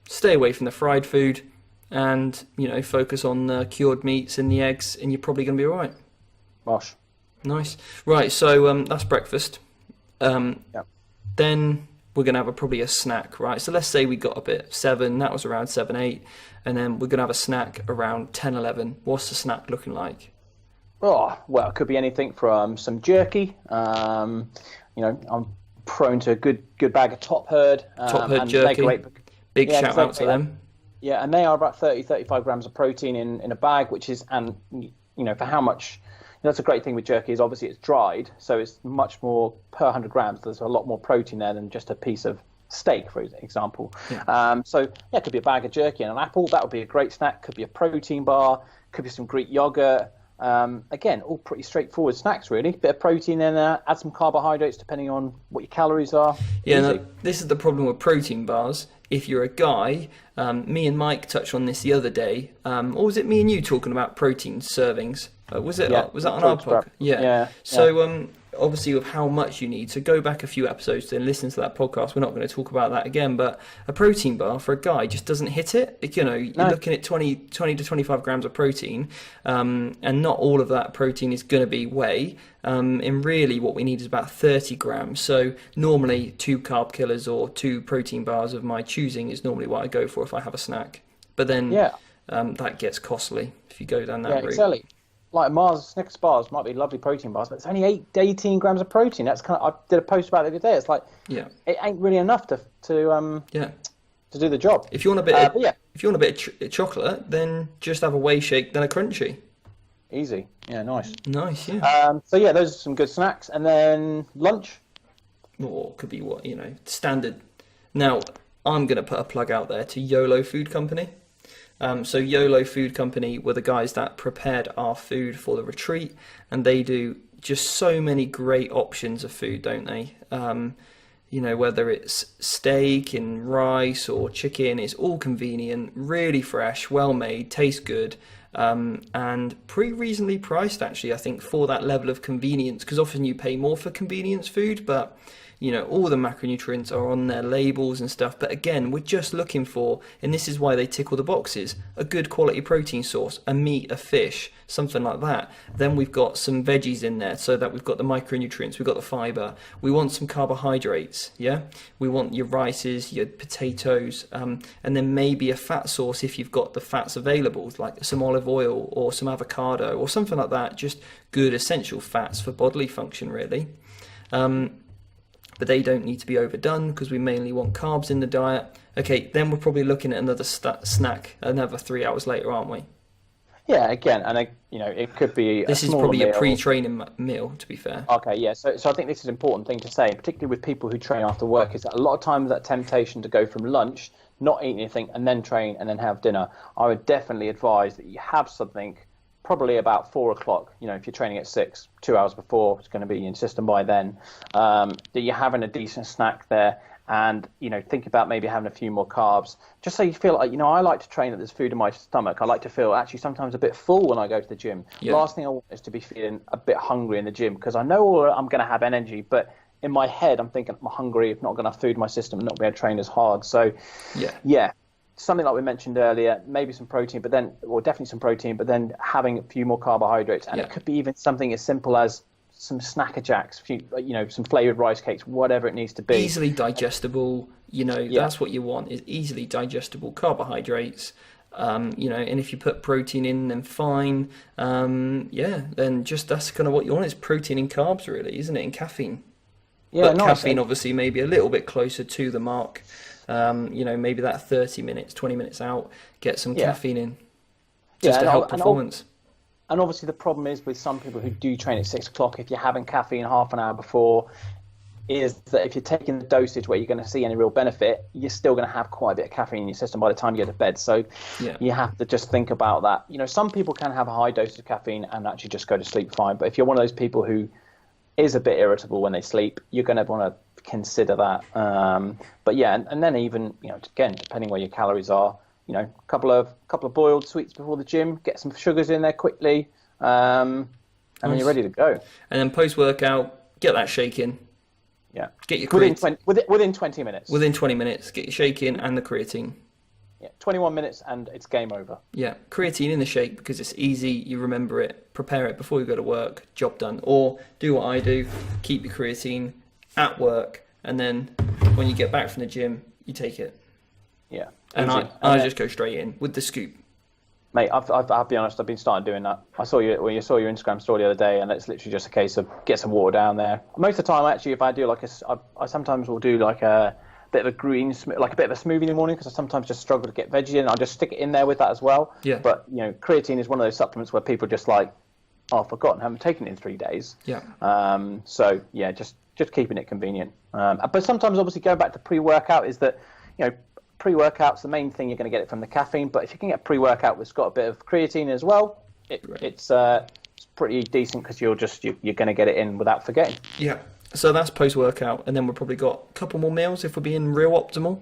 Stay away from the fried food, and focus on the cured meats and the eggs, and you're probably going to be all right. Gosh. Nice. Right. So that's breakfast. Then we're going to have probably a snack, right? So let's say we got up at 7, that was around 7, 8, and then we're going to have a snack around 10, 11. What's the snack looking like? Oh, well, it could be anything from some jerky. I'm prone to a good bag of Top Herd. Top Herd jerky. Big shout out to them. Yeah, and they are about 30, 35 grams of protein in a bag, which is, and for how much, that's a great thing with jerky is obviously it's dried, so it's much more per 100 grams. There's a lot more protein there than just a piece of steak, for example. Yeah. It could be a bag of jerky and an apple. That would be a great snack. Could be a protein bar. Could be some Greek yogurt. Again, all pretty straightforward snacks, really. Bit of protein in there, add some carbohydrates depending on what your calories are. Yeah, no, this is the problem with protein bars. If you're a guy, me and Mike touched on this the other day, or was it me and you talking about protein servings? Was that on our podcast? Yeah. So obviously with how much you need, so go back a few episodes and listen to that podcast. We're not going to talk about that again, but a protein bar for a guy just doesn't hit it. You're looking at 20 to 25 grams of protein, and not all of that protein is going to be whey. And really what we need is about 30 grams. So normally 2 carb killers or 2 protein bars of my choosing is normally what I go for if I have a snack. But then that gets costly if you go down that route. Exactly. Like Mars Snickers bars might be lovely protein bars, but it's only 8 to 18 grams of protein. That's I did a post about it the other day. It's like it ain't really enough to do the job. If you want a bit of chocolate, then just have a whey shake, then a crunchy. Easy. Yeah, nice. Nice, yeah. So yeah, those are some good snacks, and then lunch. Or could be standard. Now I'm going to put a plug out there to YOLO Food Company. So YOLO Food Company were the guys that prepared our food for the retreat, and they do just so many great options of food, don't they? Whether it's steak and rice or chicken, it's all convenient, really fresh, well made, tastes good, and pretty reasonably priced actually, I think, for that level of convenience, because often you pay more for convenience food, but all the macronutrients are on their labels and stuff. But again, we're just looking for, and this is why they tick all the boxes, a good quality protein source, a meat, a fish, something like that. Then we've got some veggies in there so that we've got the micronutrients, we've got the fiber. We want some carbohydrates, yeah? We want your rices, your potatoes, and then maybe a fat source if you've got the fats available, like some olive oil or some avocado or something like that. Just good essential fats for bodily function, really. But they don't need to be overdone because we mainly want carbs in the diet. Okay, then we're probably looking at another snack another 3 hours later, aren't we? Yeah, again, and it could be. This is probably a pre-training meal, to be fair. Okay, yeah. So I think this is an important thing to say, particularly with people who train after work, is that a lot of times that temptation to go from lunch, not eat anything, and then train and then have dinner. I would definitely advise that you have something. Probably about 4 o'clock, if you're training at 6, 2 hours before, it's going to be in your system by then, that you're having a decent snack there, and, think about maybe having a few more carbs, just so you feel like, I like to train that there's food in my stomach. I like to feel actually sometimes a bit full when I go to the gym. Yeah. Last thing I want is to be feeling a bit hungry in the gym, because I know I'm going to have energy, but in my head, I'm thinking I'm hungry, I've not got enough food in my system, and not be able to train as hard. So, yeah. Something like we mentioned earlier, maybe some protein, definitely some protein, but then having a few more carbohydrates. And it could be even something as simple as some Snacker Jacks, some flavored rice cakes, whatever it needs to be. Easily digestible, that's what you want, is easily digestible carbohydrates. And if you put protein in, then fine. Then just that's kind of what you want, is protein and carbs, really, isn't it? And caffeine. Yeah, but caffeine obviously maybe a little bit closer to the mark. Maybe that 30 minutes, 20 minutes out, get some caffeine in just to help performance. And obviously the problem is with some people who do train at 6 o'clock, if you're having caffeine half an hour before, is that if you're taking the dosage where you're going to see any real benefit, you're still going to have quite a bit of caffeine in your system by the time you go to bed. So you have to just think about that. Some people can have a high dose of caffeine and actually just go to sleep fine. But if you're one of those people who is a bit irritable when they sleep, you're going to want to consider that. And then even, again, depending where your calories are, a couple of boiled sweets before the gym, get some sugars in there quickly, and then you're ready to go. And then post-workout, get that shake in. Yeah. Get your within 20 minutes. Within 20 minutes, get your shake in and the creatine. Yeah, 21 minutes and it's game over. Yeah, creatine in the shake because it's easy, you remember it, prepare it before you go to work, job done. Or do what I do, keep your creatine at work, and then when you get back from the gym, you take it. Yeah. And I just go straight in with the scoop. Mate, I'll be honest, I've been starting doing that. I saw your Instagram story the other day, and it's literally just a case of get some water down there. Most of the time, actually, if I do I sometimes will do like a bit of a like a bit of a smoothie in the morning, because I sometimes just struggle to get veggie in. I'll just stick it in there with that as well. Yeah. But creatine is one of those supplements where people just like, oh, I've forgotten, I haven't taken it in 3 days. Yeah. So yeah, just keeping it convenient. But sometimes, obviously, going back to pre-workout is that pre-workout's the main thing, you're going to get it from the caffeine. But if you can get pre-workout that's got a bit of creatine as well, it's it's pretty decent because you're going to get it in without forgetting. Yeah. So that's post-workout, and then we've probably got a couple more meals if we're being real optimal.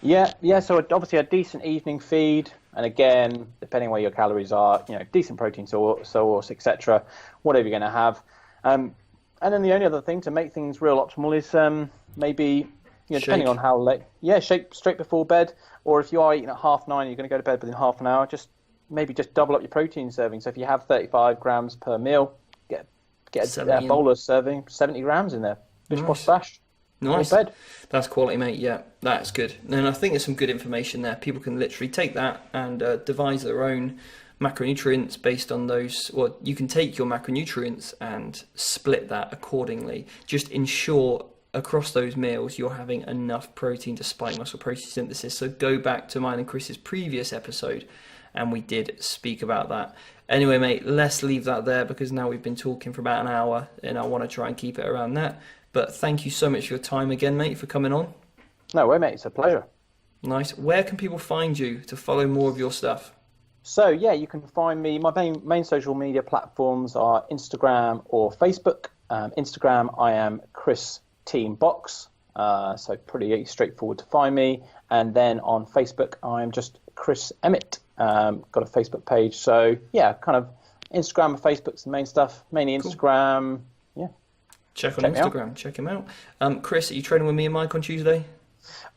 Yeah. So obviously a decent evening feed, and again, depending where your calories are, decent protein source, etc. Whatever you're going to have. And then the only other thing to make things real optimal is maybe, depending on how late. Yeah, shake straight before bed, or if you are eating at 9:30, you're going to go to bed within half an hour. Just double up your protein serving. So if you have 35 grams per meal, get a bowler serving 70 grams in there. Bish bosh bash. Nice. That's quality, mate. Yeah, that's good. And I think there's some good information there. People can literally take that and devise their own macronutrients based on those. Well, you can take your macronutrients and split that accordingly. Just ensure across those meals you're having enough protein to spike muscle protein synthesis. So go back to mine and Chris's previous episode, and we did speak about that. Anyway, mate, let's leave that there because now we've been talking for about an hour and I want to try and keep it around that. But thank you so much for your time again, mate, for coming on. No way, mate. It's a pleasure. Nice. Where can people find you to follow more of your stuff? So, yeah, you can find me. My main social media platforms are Instagram or Facebook. Instagram, I am Chris Team Box. So pretty straightforward to find me. And then on Facebook, I'm just Chris Emmett. Got a Facebook page. So, yeah, kind of Instagram and Facebook's the main stuff. Mainly Instagram. Cool. Yeah. Check on Instagram. Check him out. Chris, are you training with me and Mike on Tuesday?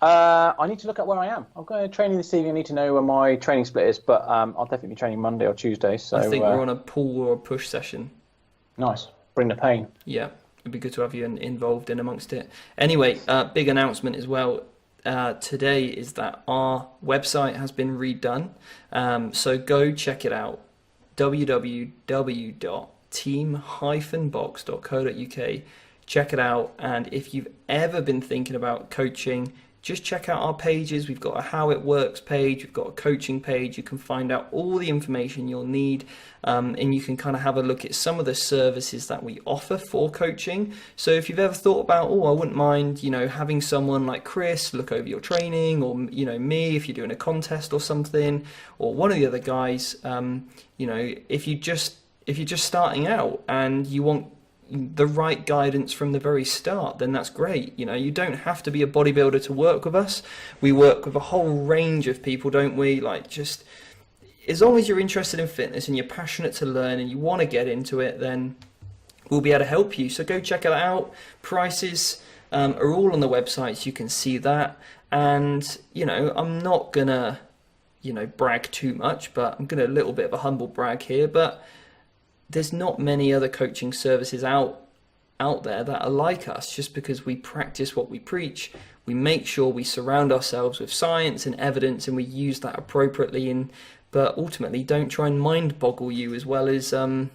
I need to look at where I am. I'm going to training this evening. I need to know where my training split is, but I'll definitely be training Monday or Tuesday. So I think we're on a pull or a push session. Nice. Bring the pain. Yeah, it'd be good to have you involved in amongst it. Anyway, big announcement as well. Today is that our website has been redone. So go check it out. www.team-box.co.uk. Check it out, and if you've ever been thinking about coaching, just check out our pages. We've got a How It Works page, we've got a coaching page. You can find out all the information you'll need, and you can kind of have a look at some of the services that we offer for coaching. So if you've ever thought about, I wouldn't mind, having someone like Chris look over your training, or me if you're doing a contest or something, or one of the other guys, if you're just starting out and you want the right guidance from the very start, then that's great. You don't have to be a bodybuilder to work with us. We work with a whole range of people, don't we? Just as long as you're interested in fitness and you're passionate to learn and you want to get into it, then we'll be able to help you. So go check it out. Prices are all on the website, so you can see that. And I'm not gonna brag too much, but I'm gonna a little bit of a humble brag here, but there's not many other coaching services out there that are like us, just because we practice what we preach. We make sure we surround ourselves with science and evidence, and we use that appropriately. But ultimately, don't try and mind boggle you, as well as the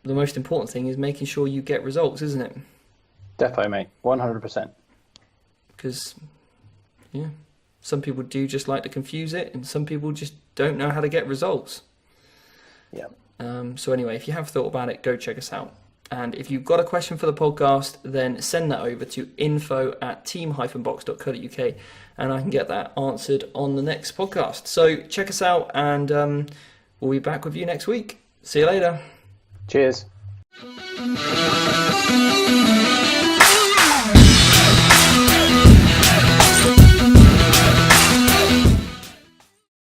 most important thing is making sure you get results, isn't it? Definitely, mate. 100%. Because, some people do just like to confuse it, and some people just don't know how to get results. Yeah. So anyway, if you have thought about it, go check us out. And if you've got a question for the podcast, then send that over to info@team-box.co.uk, and I can get that answered on the next podcast. So check us out, and we'll be back with you next week. See you later. Cheers.